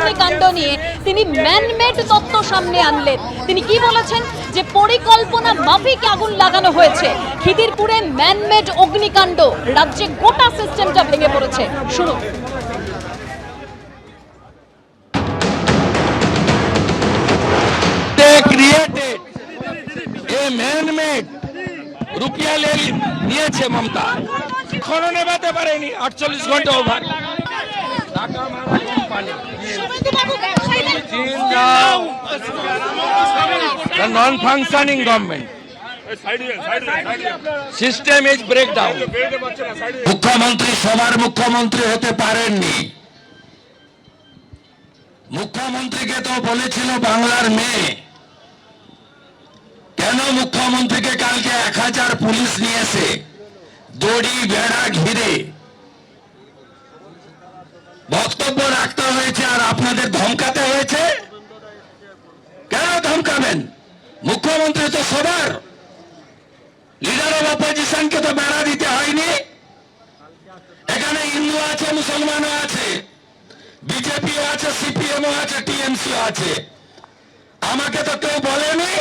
অগ্নিকাণ্ড নিয়ে তিনি ম্যানমেড তত্ত্ব সামনে আনলেন। তিনি কি বলেছেন যে পরিকল্পনা মাফিক আগুন লাগানো হয়েছে। খিদিরপুরে ম্যানমেড অগ্নিকাণ্ড, রাজ্যে গোটা সিস্টেমটা ভেঙে পড়েছে। শুনুন। ক্রিয়েটেড এ ম্যানমেড রুপিয়া নিয়েছে মমতা, এখনো নেবাতে পারেনি। 48 ঘন্টা ওভার টাকা মারা company non functioning government system is breakdown. মুখ্যমন্ত্রী সবার মুখ্যমন্ত্রী হতে পারেননি। মুখ্যমন্ত্রীকে তো বলেছিল বাংলার মেয়ে। কেন মুখ্যমন্ত্রীকে কালকে 1000 পুলিশ নিয়েছে, দড়ি বেড়া ঘিরে বক্তব্য রাখতে হয়েছে আর আপনাদের ধমকাতে হয়েছে? কেন ধমকাবেন? মুখ্যমন্ত্রী তো সবার, লিডার অফ অপোজিশনকে তো বেড়া দিতে হয়নি। এখানে হিন্দু আছে, মুসলমানও আছে, বিজেপিও আছে, সিপিএমও আছে, টিএমসিও আছে। আমাকে তো কেউ বলেনি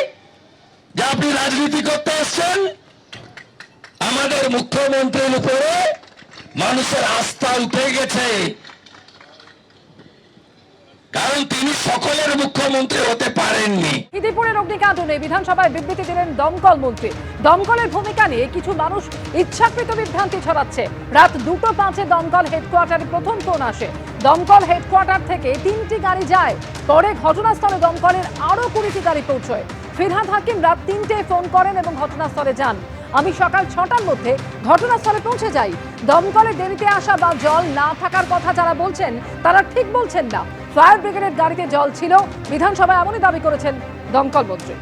যে আপনি রাজনীতি করতে এসছেন। আমাদের মুখ্যমন্ত্রীর উপরে মানুষের আস্থা উঠে গেছে, কারণ তিনি সকলের মুখ্যমন্ত্রী হতে পারেননি। খিদিরপুরের অগ্নিকাণ্ড নিয়ে বিধানসভায় বিবৃতি দিলেন দমকল মন্ত্রী। দমকলের ভূমিকা নিয়ে কিছু মানুষ ইচ্ছাকৃত বিভ্রান্তি ছড়াচ্ছে। রাত 2:05 দমকল হেডকোয়ার্টারে প্রথম ফোন আসে। দমকল হেডকোয়ার্টার থেকে 3টি গাড়ি যায়। পরে ঘটনাস্থলে দমকলের আরো 20টি গাড়ি পৌঁছয়। ফিরহাদ হাকিম রাত 3টায় ফোন করেন এবং ঘটনাস্থলে যান। আমি সকাল 6টার মধ্যে ঘটনাস্থলে পৌঁছে যাই। দমকলের দেরিতে আসা বা জল না থাকার কথা যারা বলছেন তারা ঠিক বলছেন না। ফায়ার ব্রিগেডের গাড়িতে জল ছিল। বিধানসভায় এমনই দাবি করেছেন দমকল মন্ত্রী।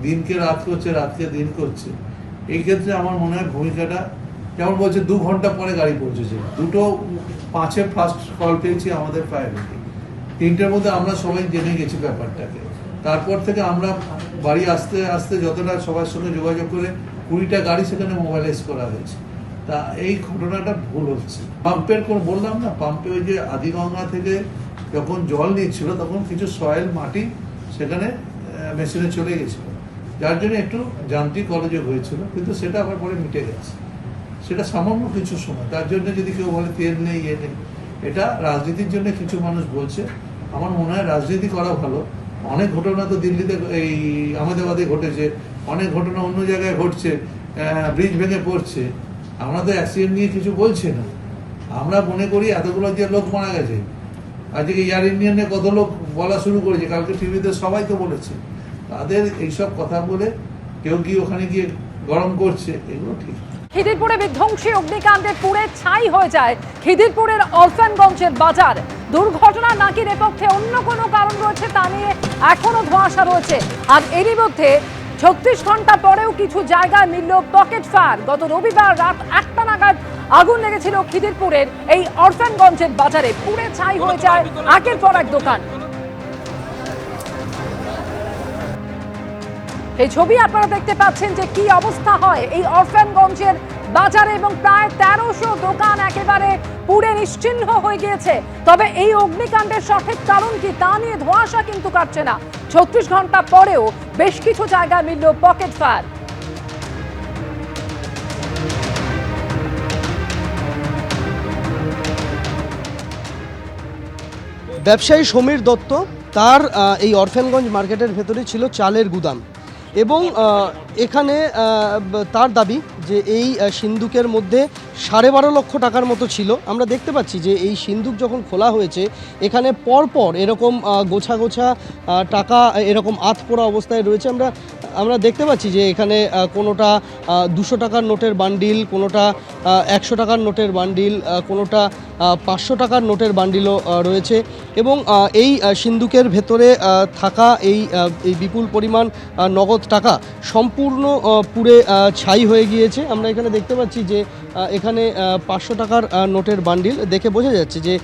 দিনকে রাত করছে, রাতকে দিন করছে। এই ক্ষেত্রে আমার মনে হয় ভূমিকাটা, যেমন বলছে 2 ঘন্টা পরে গাড়ি পৌঁছেছে, 2:05 ফার্স্ট কল পেয়েছি আমাদের ফায়ার ব্রিগেড। 3টের মধ্যে আমরা সবাই জেনে গেছি ব্যাপারটাকে। তারপর থেকে আমরা বাড়ি আসতে আসতে যতটা সবার সঙ্গে যোগাযোগ করে 20টা গাড়ি সেখানে মোবাইলাইজ করা হয়েছে। তা এই ঘটনাটা ভুল হচ্ছে। পাম্পের কোন বললাম না, পাম্পে ওই যে আদিগঙ্গা থেকে যখন জল নিচ্ছিল তখন কিছু সয়েল মাটি সেখানে মেশিনে চলে গেছিল, যার জন্য একটু যান্ত্রিক গোলযোগ হয়েছিল, কিন্তু সেটা আবার পরে মিটে গেছে। সেটা সামান্য কিছু সময়। তার জন্য যদি কেউ বলে তেল নেই, ইয়ে নেই, এটা রাজনীতির জন্য কিছু মানুষ বলছে। আমার মনে হয় রাজনীতি করা ভালো। অনেক ঘটনা তো দিল্লিতে, এই আহমেদাবাদে ঘটেছে, অনেক ঘটনা অন্য জায়গায় ঘটছে, ব্রিজ ভেঙে পড়ছে। আমরা তো অ্যাক্সিডেন্ট নিয়ে কিছু বলছি না। আমরা মনে করি এতগুলো যে লোক মারা গেছে, আজকে এয়ার ইন্ডিয়ানে কত লোক বলা শুরু করেছে, কালকে টিভিতে সবাই তো বলেছে। তাদের এইসব কথা বলে কেউ কি ওখানে গিয়ে গরম করছে, এগুলো ঠিক। খিদিরপুরে বিধ্বংসী অগ্নিকাণ্ডে পুড়ে ছাই হয়ে যায় খিদিরপুরের অলফানগঞ্জের বাজার। দুর্ঘটনা নাকি নেপথ্যে অন্য কোনো কারণ রয়েছে তা নিয়ে এখনো ধোঁয়াশা রয়েছে। আর এরই মধ্যে 36 ঘন্টা পরেও কিছু জায়গায় মিলল পকেট ফায়ার। গত রবিবার রাত 1টা নাগাদ আগুন লেগেছিল খিদিরপুরের এই অলফানগঞ্জের বাজারে। পুড়ে ছাই হয়ে যায় একের পর এক দোকান। এই ছবি আপনারা দেখতে পাচ্ছেন যে কি অবস্থা হয় এই অলফানগঞ্জের বাজারে, এবং প্রায় 1300 দোকান একেবারে পুড়ে নিশ্চিহ্ন হয়ে গিয়েছে। তবে এই অগ্নিকাণ্ডের সঠিক কারণ কি তা নিয়ে ধোঁয়াশা কিন্তু কাটছে না। 36 ঘন্টা পরেও বেশ কিছু জায়গায় মিলল পকেট ফায়ার। ব্যবসায়ী সমীর দত্ত, তার এই অরফানগঞ্জ মার্কেটের ভেতরে ছিল চালের গুদাম, এবং এখানে তার দাবি যে এই সিন্দুকের মধ্যে 12.5 লক্ষ টাকার মতো ছিল। আমরা দেখতে পাচ্ছি যে এই সিন্দুক যখন খোলা হয়েছে এখানে পরপর এরকম গোছা গোছা টাকা এরকম আধপোড়া অবস্থায় রয়েছে। আমরা দেখতে পাচ্ছি যে এখানে কোনোটা 200 টাকার নোটের বান্ডিল, কোনোটা 100 টাকার নোটের বান্ডিল, কোনোটা 500 টাকার নোটের বান্ডিলও রয়েছে। এবং এই সিন্দুকের ভেতরে থাকা এই বিপুল পরিমাণ নগদ টাকা সম্পূর্ণ সম্পূর্ণ পুড়ে ছাই হয়ে গিয়েছে। আমরা এখানে দেখতে পাচ্ছি যে এখানে 500 টাকার নোটের বান্ডিল দেখে বোঝা যাচ্ছে যে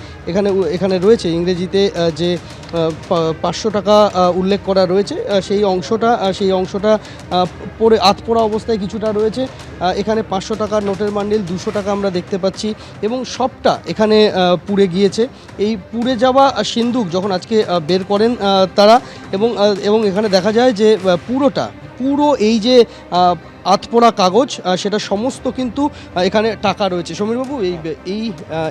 এখানে রয়েছে ইংরেজিতে যে 500 টাকা উল্লেখ করা রয়েছে, সেই অংশটা পড়ে আধপোড়া অবস্থায় কিছুটা রয়েছে। এখানে 500 টাকার নোটের বান্ডিল 200 টাকা আমরা দেখতে পাচ্ছি এবং সবটা এখানে পুড়ে গিয়েছে। এই পুড়ে যাওয়া সিন্দুক যখন আজকে বের করেন তারা এবং এখানে দেখা যায় যে পুরো এই যে আধপোড়া কাগজ সেটা সমস্ত কিন্তু এখানে টাকা রয়েছে। সমীরবাবু,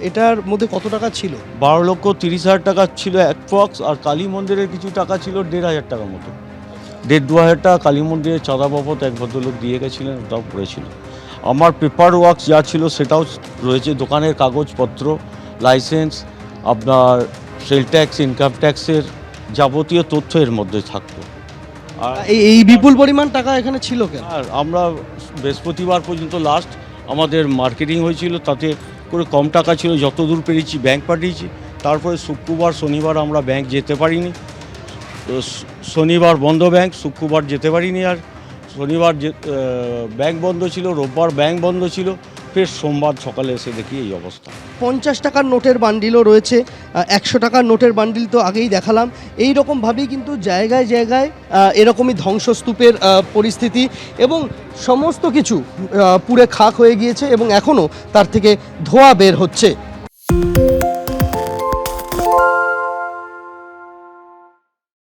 এটার মধ্যে কত টাকা ছিল? 12,30,000 টাকা ছিল অ্যাপ্রক্স, আর কালী মন্দিরের কিছু টাকা ছিল 1,500 টাকার মতো। 1,500-2,000 টাকা কালী মন্দিরের চাঁদা বাবদ এক ভদ্রলোক দিয়ে গেছিলেন, ওটাও পড়েছিল। আমার পেপার ওয়ার্কস যা ছিল সেটাও রয়েছে, দোকানের কাগজপত্র, লাইসেন্স, আপনার সেল ট্যাক্স, ইনকাম ট্যাক্সের যাবতীয় তথ্য এর মধ্যে থাকতো। আর এই বিপুল পরিমাণ টাকা এখানে ছিল কেন? আর আমরা বৃহস্পতিবার পর্যন্ত লাস্ট আমাদের মার্কেটিং হয়েছিল, তাতে করে কম টাকা ছিল, যতদূর পেরেছি ব্যাংক পাঠিয়েছি। তারপরে শুক্রবার শনিবার আমরা ব্যাংক যেতে পারিনি, তো শনিবার বন্ধ ব্যাংক, শুক্রবার যেতে পারিনি। আর শনিবার ব্যাংক বন্ধ ছিল, রোববার ব্যাংক বন্ধ ছিল, ফের সোমবার সকালে এসে দেখি এই অবস্থা। 50 টাকার নোটের বান্ডিলও রয়েছে, 100 টাকার নোটের বান্ডিল তো আগেই দেখালাম। এই রকমভাবেই কিন্তু জায়গায় জায়গায় এরকমই ধ্বংসস্তূপের পরিস্থিতি এবং সমস্ত কিছু পুড়ে খাক হয়ে গিয়েছে এবং এখনও তার থেকে ধোঁয়া বের হচ্ছে।